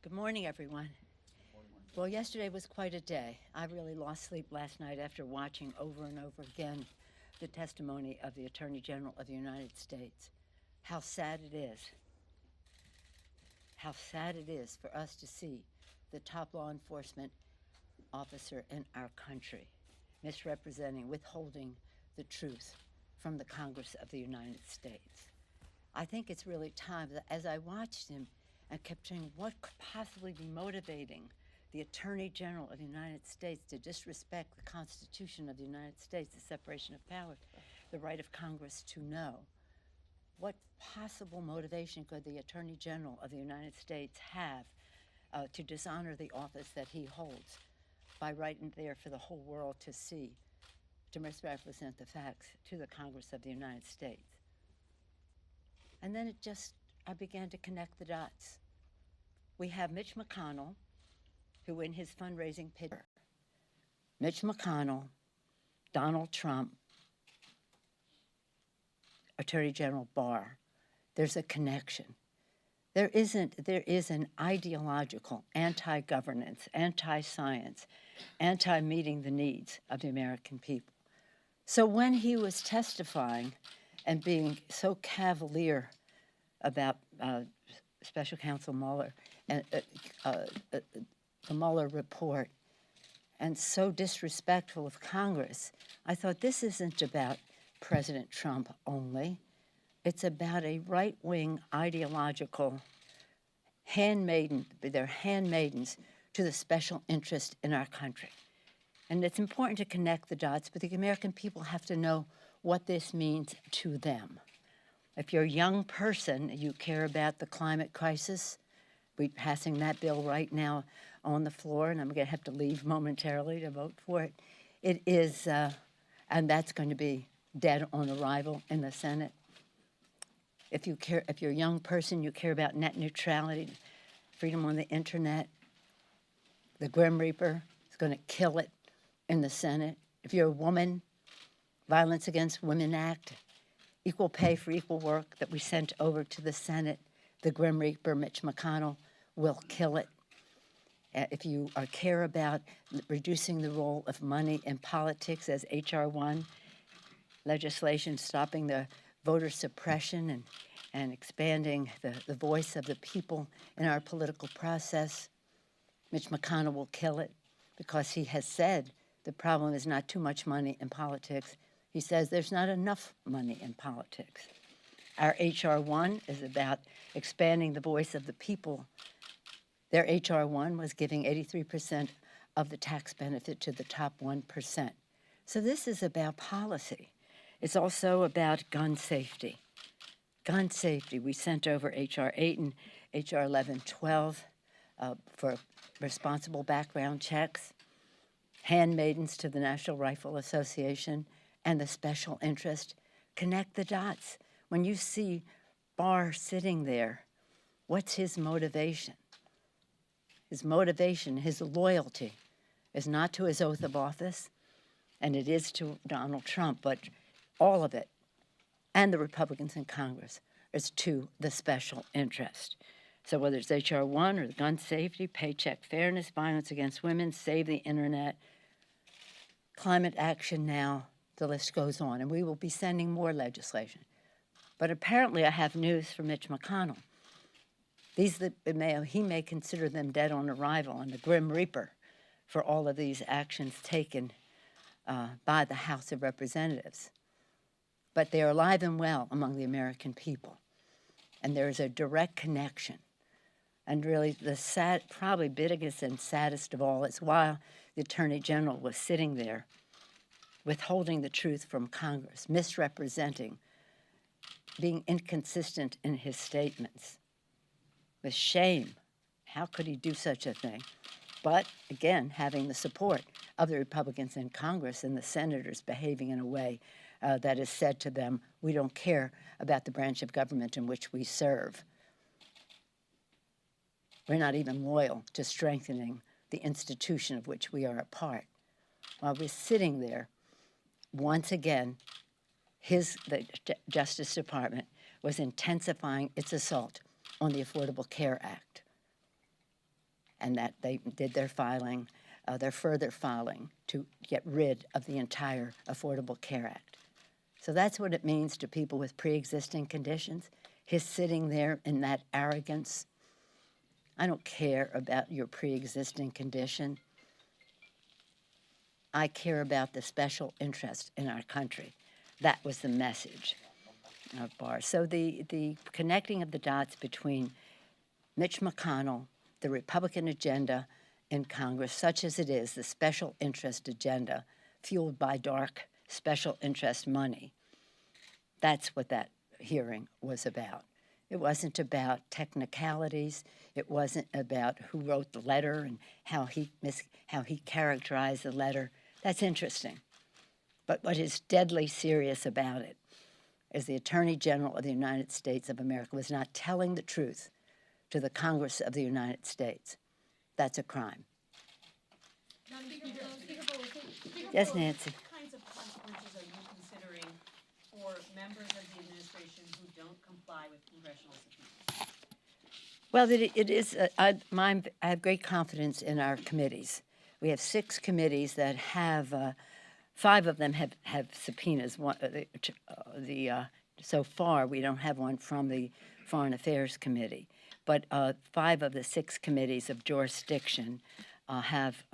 Good morning, everyone. Well, yesterday was quite a day. I really lost sleep last night after watching over and over again the testimony of the Attorney General of the United States. How sad it is. How sad it is for us to see the top law enforcement officer in our country misrepresenting, withholding the truth from the Congress of the United States. I think it's really time that as I watched him and kept saying, what could possibly be motivating the Attorney General of the United States to disrespect the Constitution of the United States, the separation of powers, the right of Congress to know? What possible motivation could the Attorney General of the United States have to dishonor the office that he holds by writing there for the whole world to see, to misrepresent the facts to the Congress of the United States? And then I began to connect the dots. We have Mitch McConnell, who in his fundraising pitch, Mitch McConnell, Donald Trump, Attorney General Barr. There's a connection. There is an ideological anti-governance, anti-science, anti-meeting the needs of the American people. So when he was testifying and being so cavalier about Special Counsel Mueller and the Mueller report, and so disrespectful of Congress, I thought this isn't about President Trump only. It's about a right-wing ideological they're handmaidens to the special interest in our country. And it's important to connect the dots, but the American people have to know what this means to them. If you're a young person, you care about the climate crisis. We're passing that bill right now on the floor, and I'm going to have to leave momentarily to vote for it. It is, and that's going to be dead on arrival in the Senate. If you're a young person, you care about net neutrality, freedom on the internet. The Grim Reaper is going to kill it in the Senate. If you're a woman, Violence Against Women Act, equal pay for equal work that we sent over to the Senate, the Grim Reaper, Mitch McConnell, will kill it. If you care about reducing the role of money in politics, as H.R. 1, legislation stopping the voter suppression and expanding the voice of the people in our political process, Mitch McConnell will kill it, because he has said the problem is not too much money in politics. He says there's not enough money in politics. Our H.R. 1 is about expanding the voice of the people. Their H.R. 1 was giving 83% of the tax benefit to the top 1%. So this is about policy. It's also about gun safety. Gun safety, we sent over H.R. 8 and H.R. 1112 for responsible background checks, handmaidens to the National Rifle Association, and the special interest. Connect the dots. When you see Barr sitting there, what's his motivation? His motivation, his loyalty, is not to his oath of office, and it is to Donald Trump, but all of it, and the Republicans in Congress, is to the special interest. So whether it's H.R. 1 or gun safety, paycheck fairness, violence against women, save the internet, climate action now, the list goes on, and we will be sending more legislation. But apparently I have news for Mitch McConnell. He may consider them dead on arrival and the Grim Reaper for all of these actions taken by the House of Representatives. But they are alive and well among the American people. And there is a direct connection. And really the probably biggest and saddest of all is while the Attorney General was sitting there withholding the truth from Congress, misrepresenting, being inconsistent in his statements. With shame, how could he do such a thing? But again, having the support of the Republicans in Congress and the senators behaving in a way that has said to them, we don't care about the branch of government in which we serve. We're not even loyal to strengthening the institution of which we are a part. While we're sitting there, once again, the Justice Department was intensifying its assault on the Affordable Care Act. and that they did their filing, their further filing to get rid of the entire Affordable Care Act. So that's what it means to people with pre-existing conditions. His sitting there in that arrogance. I don't care about your pre-existing condition. I care about the special interest in our country. That was the message of Barr. So the connecting of the dots between Mitch McConnell, the Republican agenda in Congress, such as it is, the special interest agenda fueled by dark special interest money, that's what that hearing was about. It wasn't about technicalities. It wasn't about who wrote the letter and how he characterized the letter. That's interesting. But what is deadly serious about it is the Attorney General of the United States of America was not telling the truth to the Congress of the United States. That's a crime. Yes, Nancy. What kinds of consequences are you considering for members of the administration who don't comply with congressional subpoenas? Well, it is. I have great confidence in our committees. We have 6 committees that have. 5 of them have subpoenas. So far, we don't have one from the Foreign Affairs Committee, but 5 of the 6 committees of jurisdiction have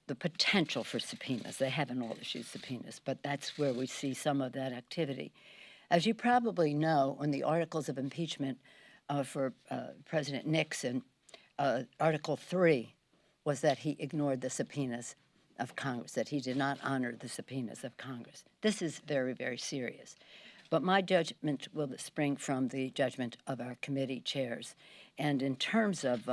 the potential for subpoenas. They haven't all issued subpoenas, but that's where we see some of that activity. As you probably know, on the articles of impeachment for President Nixon, Article 3 was that he ignored the subpoenas of Congress, that he did not honor the subpoenas of Congress. This is very, very serious. But my judgment will spring from the judgment of our committee chairs. And in terms of,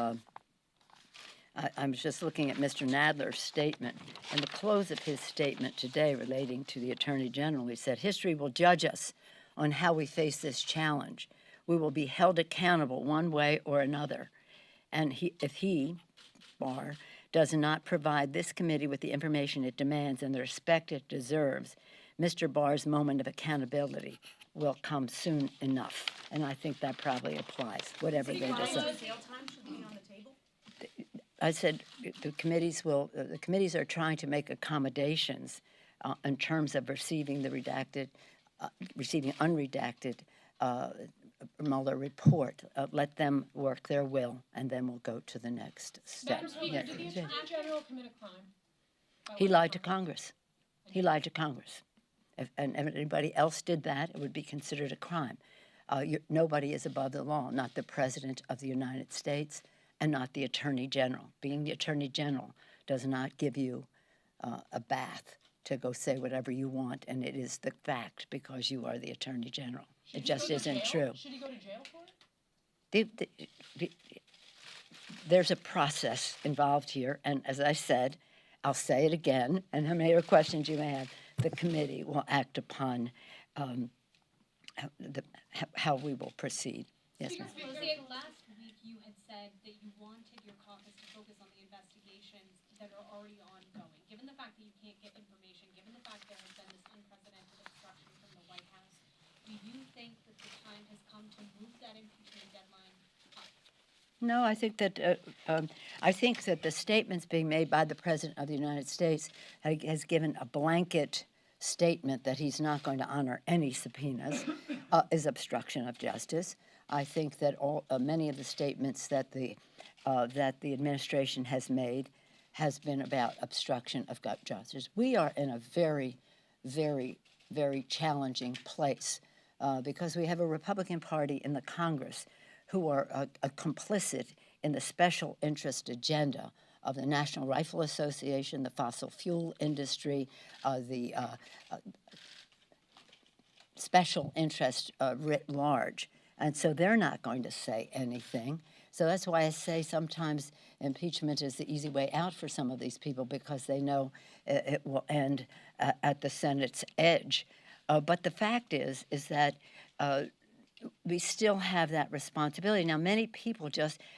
I'm just looking at Mr. Nadler's statement, and the close of his statement today relating to the Attorney General, he said, "History will judge us on how we face this challenge. We will be held accountable one way or another." And if he, Barr, does not provide this committee with the information it demands and the respect it deserves, Mr. Barr's moment of accountability will come soon enough. And I think that probably applies, whatever they decide. Jail time should be on the table? I said the committees are trying to make accommodations in terms of receiving receiving unredacted Mueller report. Let them work their will, and then we'll go to the next step. Madam Speaker, did the Attorney General commit a crime? He lied to Congress. He lied to Congress. If anybody else did that, it would be considered a crime. Nobody is above the law, not the President of the United States and not the Attorney General. Being the Attorney General does not give you a bath to go say whatever you want, and it is the fact because you are the Attorney General. It just isn't true. Should he go to jail for it? There's a process involved here, and as I said, I'll say it again, and how many other questions you may have, the committee will act upon how we will proceed. Yes, ma'am. Pelosi, last week you had said that you wanted your caucus to focus on the investigations that are already ongoing. Given the fact that you can't get information, given the fact there has been this unprecedented obstruction from the White House, do you think that the time has come to move that impeachment deadline up? No, I think that the statements being made by the President of the United States has given a blanket statement that he's not going to honor any subpoenas is obstruction of justice. I think that many of the statements that the administration has made has been about obstruction of justice. We are in a very, very, very challenging place because we have a Republican Party in the Congress who are complicit in the special interest agenda of the National Rifle Association, the fossil fuel industry, the special interest writ large. And so they're not going to say anything. So that's why I say sometimes impeachment is the easy way out for some of these people because they know it will end at the Senate's edge. But the fact is that we still have that responsibility. Now, many people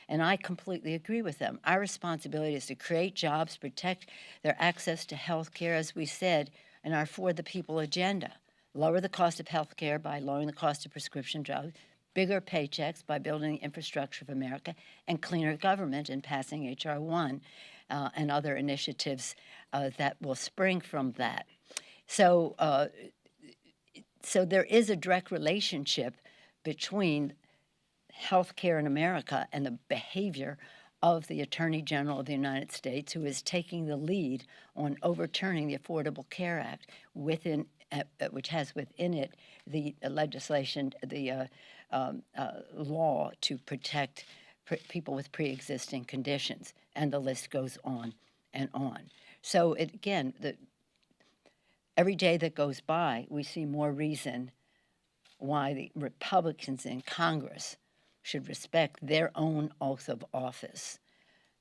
and I completely agree with them, our responsibility is to create jobs, protect their access to health care, as we said, in our For the People agenda. Lower the cost of health care by lowering the cost of prescription drugs, bigger paychecks by building the infrastructure of America, and cleaner government in passing H.R. 1 and other initiatives that will spring from that. So, so there is a direct relationship between health care in America and the behavior of the Attorney General of the United States, who is taking the lead on overturning the Affordable Care Act, which has within it the legislation, the law to protect people with pre-existing conditions, and the list goes on and on. So again, every day that goes by, we see more reason why the Republicans in Congress should respect their own oath of office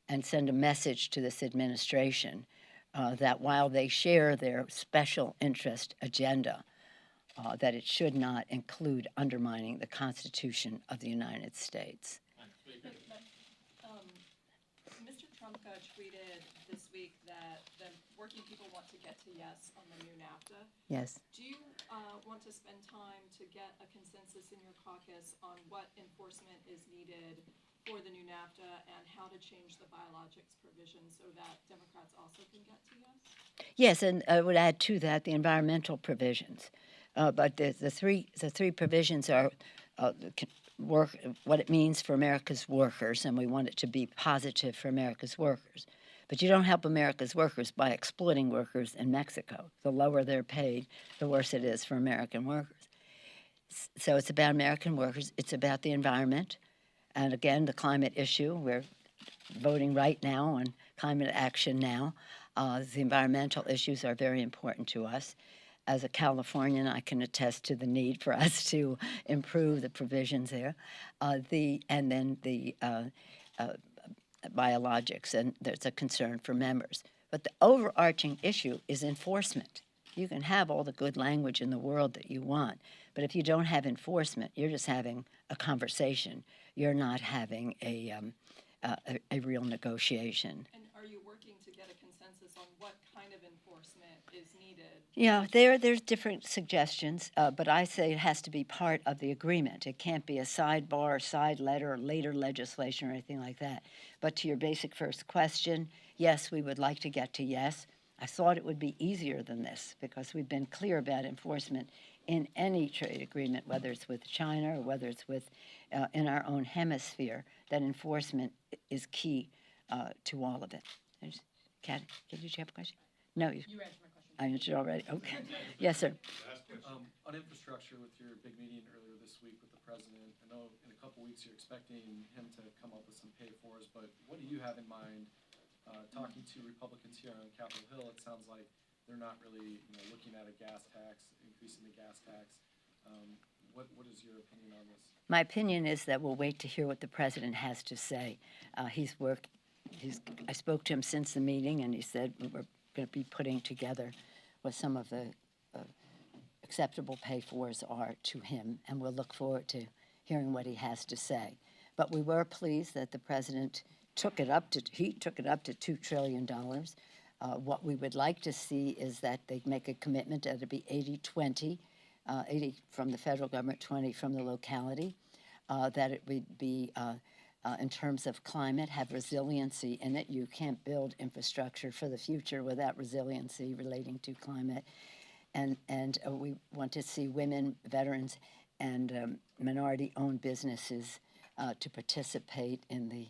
and send a message to this administration that while they share their special interest agenda, that it should not include undermining the Constitution of the United States. Mr. Trump tweeted this week that the working people want to get to yes on the new NAFTA. Yes. Do you want to spend time to get a consensus in your caucus on what enforcement is needed for the new NAFTA and how to change the biologics provision so that Democrats also can get to yes? Yes, and I would add to that the environmental provisions. But the three provisions are what it means for America's workers, and we want it to be positive for America's workers. But you don't help America's workers by exploiting workers in Mexico. The lower they're paid, the worse it is for American workers. So it's about American workers. It's about the environment. And again, the climate issue. We're voting right now on climate action now. The environmental issues are very important to us. As a Californian, I can attest to the need for us to improve the provisions there. And then the biologics, and there's a concern for members. But the overarching issue is enforcement. You can have all the good language in the world that you want, but if you don't have enforcement, you're just having a conversation. You're not having a real negotiation. And are you working to get a consensus on what kind of enforcement is needed? Yeah, there's different suggestions, but I say it has to be part of the agreement. It can't be a sidebar, side letter, or later legislation or anything like that. But to your basic first question, yes, we would like to get to yes. I thought it would be easier than this because we've been clear about enforcement in any trade agreement, whether it's with China or whether it's with in our own hemisphere, that enforcement is key to all of it. Kat, did you have a question? No, you You answered my question. I answered already. Okay. Yes, sir. On infrastructure, with your big meeting earlier this week with the president, I know in a couple weeks you're expecting him to come up with some pay-fors, but what do you have in mind? Talking to Republicans here on Capitol Hill, it sounds like they're not really looking at a gas tax, increasing the gas tax. What is your opinion on this? My opinion is that we'll wait to hear what the president has to say. I spoke to him since the meeting, and he said we're going to be putting together what some of the acceptable pay-fors are to him, and we'll look forward to hearing what he has to say. But we were pleased that the president took it up to $2 trillion. What we would like to see is that they make a commitment that it be 80-20, 80 from the federal government, 20 from the locality, that it would be in terms of climate, have resiliency in it. You can't build infrastructure for the future without resiliency relating to climate. And we want to see women, veterans, and minority-owned businesses to participate in the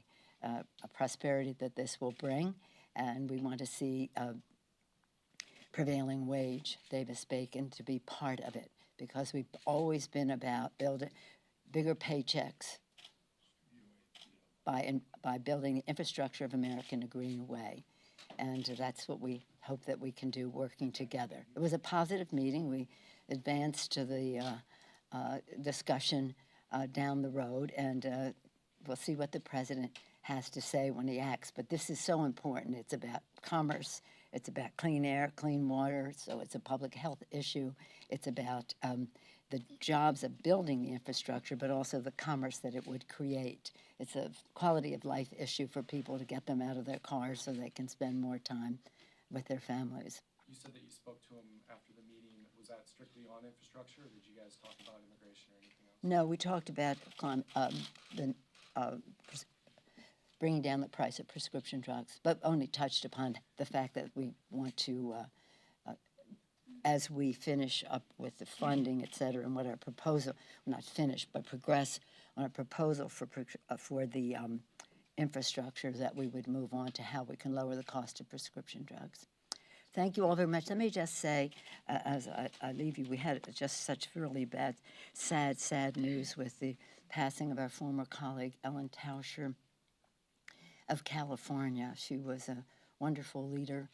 prosperity that this will bring. And we want to see prevailing wage, Davis-Bacon, to be part of it, because we've always been about building bigger paychecks by building the infrastructure of America in a green way. And that's what we hope that we can do working together. It was a positive meeting. We advanced to the discussion down the road, and we'll see what the president has to say when he acts. But this is so important. It's about commerce. It's about clean air, clean water. So it's a public health issue. It's about the jobs of building the infrastructure, but also the commerce that it would create. It's a quality of life issue for people to get them out of their cars so they can spend more time with their families. You said that you spoke to him after the meeting. Was that strictly on infrastructure, or did you guys talk about immigration or anything else? No, we talked about the bringing down the price of prescription drugs, but only touched upon the fact that we want to, as we finish up with the funding, et cetera, and what our proposal, not finish, but progress on a proposal for the infrastructure, that we would move on to how we can lower the cost of prescription drugs. Thank you all very much. Let me just say, as I leave you, we had just such really bad, sad news with the passing of our former colleague, Ellen Tauscher of California. She was a wonderful leader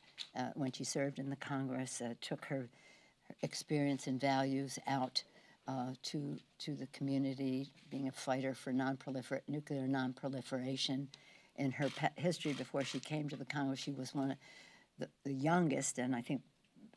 when she served in the Congress, took her experience and values out to the community, being a fighter for nuclear non-proliferation. In her history before she came to the Congress, she was one of the youngest, and I think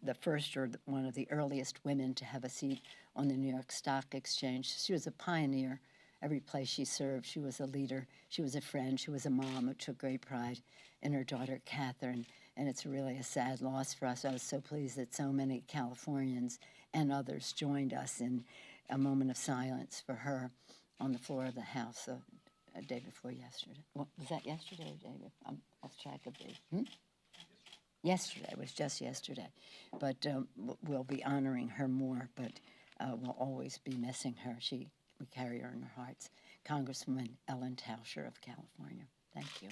the first or one of the earliest women to have a seat on the New York Stock Exchange. She was a pioneer. Every place she served, she was a leader. She was a friend. She was a mom who took great pride in her daughter, Catherine. And it's really a sad loss for us. I was so pleased that so many Californians and others joined us in a moment of silence for her on the floor of the House a day before yesterday. Well, was that yesterday or day before? I lost track of the... Yesterday, it was just yesterday. But we'll be honoring her more, but we'll always be missing her. We carry her in our hearts. Congresswoman Ellen Tauscher of California. Thank you.